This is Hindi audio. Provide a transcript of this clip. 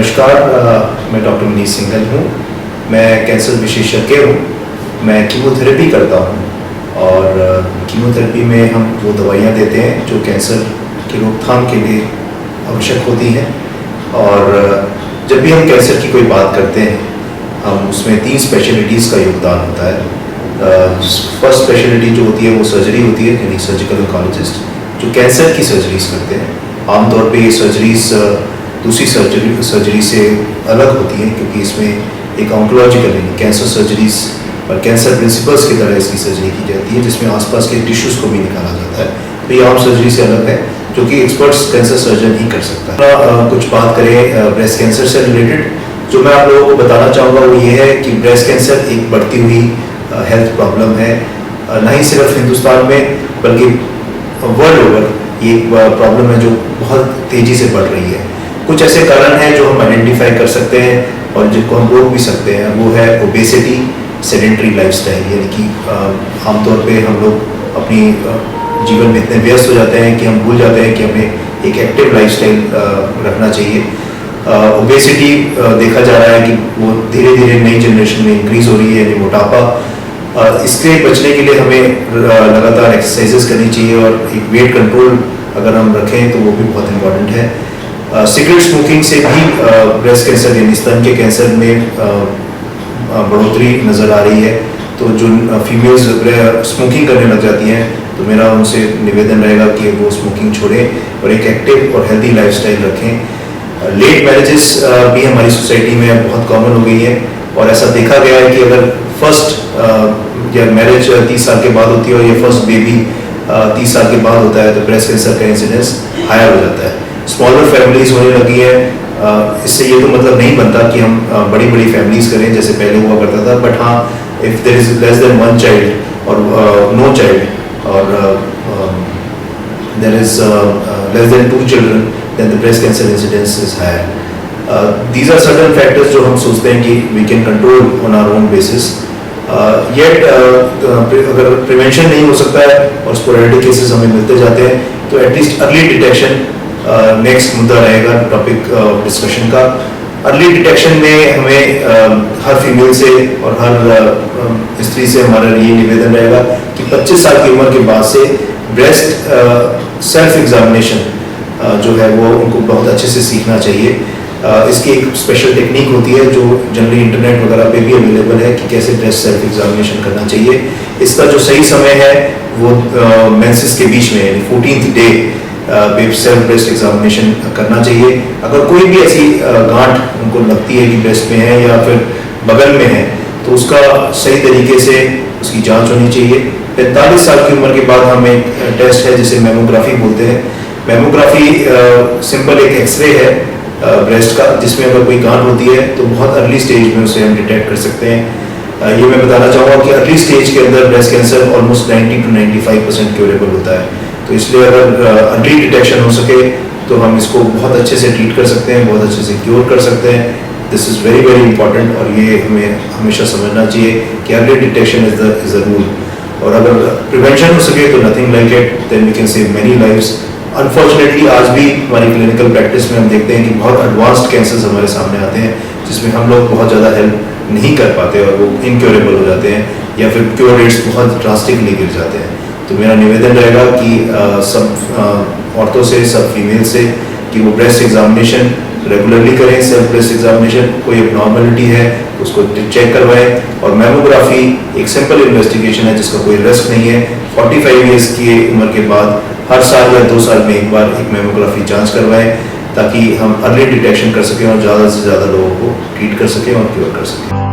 नमस्कार, मैं डॉक्टर मनीष सिंघल हूँ। मैं कैंसर विशेषज्ञ हूँ। मैं कीमोथेरेपी करता हूँ और कीमोथेरेपी में हम वो दवाइयाँ देते हैं जो कैंसर की रोकथाम के लिए आवश्यक होती हैं। और जब भी हम कैंसर की कोई बात करते हैं, हम उसमें 3 स्पेशलिटीज़ का योगदान होता है। फर्स्ट स्पेशलिटी जो होती है वो सर्जरी होती है, यानी सर्जिकल ऑन्कोलॉजिस्ट जो कैंसर की सर्जरीज करते हैं। आमतौर पे ये सर्जरीज दूसरी सर्जरी से अलग होती है, क्योंकि इसमें एक ऑन्कोलॉजिकल यानी कैंसर सर्जरीज और कैंसर प्रिंसिपल्स की तरह इसकी सर्जरी की जाती है, जिसमें आसपास के टिश्यूज़ को भी निकाला जाता है। तो ये आम सर्जरी से अलग है, जो कि एक्सपर्ट्स कैंसर सर्जन ही कर सकता है। कुछ बात करें ब्रेस्ट कैंसर से रिलेटेड, जो मैं आप लोगों को बताना चाहूँगा वो ये है कि ब्रेस्ट कैंसर एक बढ़ती हुई हेल्थ प्रॉब्लम है। न ही सिर्फ हिंदुस्तान में बल्कि वर्ल्ड ओवर ये प्रॉब्लम है जो बहुत तेज़ी से बढ़ रही है। कुछ ऐसे कारण हैं जो हम आइडेंटिफाई कर सकते हैं और जिनको हम रोक भी सकते हैं। वो है ओबेसिटी, सेडेंटरी लाइफस्टाइल, यानी कि आमतौर पे हम लोग अपनी जीवन में इतने व्यस्त हो जाते हैं कि हम भूल जाते हैं कि हमें एक एक्टिव लाइफस्टाइल रखना चाहिए। ओबेसिटी देखा जा रहा है कि वो धीरे धीरे नई जनरेशन में इंक्रीज हो रही है, यानी मोटापा। इसके बचने के लिए हमें लगातार एक्सरसाइजेस करनी चाहिए और एक वेट कंट्रोल अगर हम रखें तो वो भी बहुत इम्पॉर्टेंट है। सिगरेट स्मोकिंग से भी ब्रेस्ट कैंसर यानी स्तन के कैंसर में बढ़ोतरी नज़र आ रही है। तो जो फीमेल्स स्मोकिंग करने लग जाती हैं, तो मेरा उनसे निवेदन रहेगा कि वो स्मोकिंग छोड़ें और एक एक्टिव और हेल्दी लाइफस्टाइल रखें। लेट मैरिजेस भी हमारी सोसाइटी में बहुत कॉमन हो गई है और ऐसा देखा गया है कि अगर फर्स्ट या मैरिज 30 साल के बाद होती है और ये फर्स्ट बेबी 30 साल के बाद होता है, तो ब्रेस्ट कैंसर का इंसिडेंस हायर हो जाता है। स्मॉलर फैमिलीज होने लगी है। इससे ये तो मतलब नहीं बनता कि हम बड़ी बड़ी फैमिलीज करें जैसे पहले हुआ करता था, बट हाँ, if there is less than 1 child और नो चाइल्ड और there is less than 2 children, then the breast cancer incidence is higher. These are certain factors जो हम सोचते हैं कि we can control on our own basis. Yet अगर प्रिवेंशन नहीं हो सकता है और स्पोरेडिक केसेस हमें मिलते जाते हैं, तो एटलीस्ट अर्ली डिटेक्शन नेक्स्ट मुद्दा रहेगा टॉपिक डिस्कशन का। अर्ली डिटेक्शन में हमें हर फीमेल से और हर स्त्री से हमारा ये निवेदन रहेगा कि 25 साल की उम्र के बाद से ब्रेस्ट सेल्फ एग्जामिनेशन जो है वो उनको बहुत अच्छे से सीखना चाहिए। इसकी एक स्पेशल टेक्निक होती है जो जनरली इंटरनेट वगैरह पे भी अवेलेबल है कि कैसे ब्रेस्ट सेल्फ एग्जामिनेशन करना चाहिए। इसका जो सही समय है वो मेंसेस के बीच में, यानी 14th day self breast examination करना चाहिए। अगर कोई भी ऐसी गांठ उनको लगती है कि ब्रेस्ट में है या फिर बगल में है, तो उसका सही तरीके से उसकी जांच होनी चाहिए। 45 साल की उम्र के बाद हम एक टेस्ट है जिसे मेमोग्राफी बोलते हैं। मेमोग्राफी सिंपल एक एक्सरे है ब्रेस्ट का, जिसमें अगर कोई गांठ होती है तो बहुत अर्ली स्टेज में उसे हम डिटेक्ट कर सकते हैं। ये मैं बताना चाहूँगा कि अर्ली स्टेज के अंदर breast cancer almost 90 to 95% curable होता है। तो इसलिए अगर अर्ली डिटेक्शन हो सके तो हम इसको बहुत अच्छे से ट्रीट कर सकते हैं, बहुत अच्छे से क्योर कर सकते हैं। This is very very important और ये हमें हमेशा समझना चाहिए कि early detection is the rule. और अगर प्रिवेंशन हो सके तो nothing like it, then we can save many lives. Unfortunately आज भी हमारी क्लिनिकल प्रैक्टिस में हम देखते हैं कि बहुत एडवांस्ड कैंसर्स हमारे सामने आते हैं, जिसमें हम लोग बहुत ज़्यादा हेल्प नहीं कर पाते और वो इनक्योरेबल हो जाते हैं या फिर क्योर रेट्स बहुत ड्रास्टिकली गिर जाते हैं। तो मेरा निवेदन रहेगा कि सब औरतों से, सब फीमेल से, कि वो ब्रेस्ट एग्जामिनेशन रेगुलरली करें। सेल्फ ब्रेस्ट एग्जामिनेशन, कोई एब्नॉर्मलिटी है उसको चेक करवाएं। और मेमोग्राफी एक सिंपल इन्वेस्टिगेशन है जिसका कोई रिस्क नहीं है। 45 ईयर्स की उम्र के बाद हर साल या 2 साल में एक बार एक मेमोग्राफी जांच करवाएं, ताकि हम अर्ली डिटेक्शन कर सकें और ज़्यादा से ज़्यादा लोगों को ट्रीट कर सकें और क्योर कर सकें।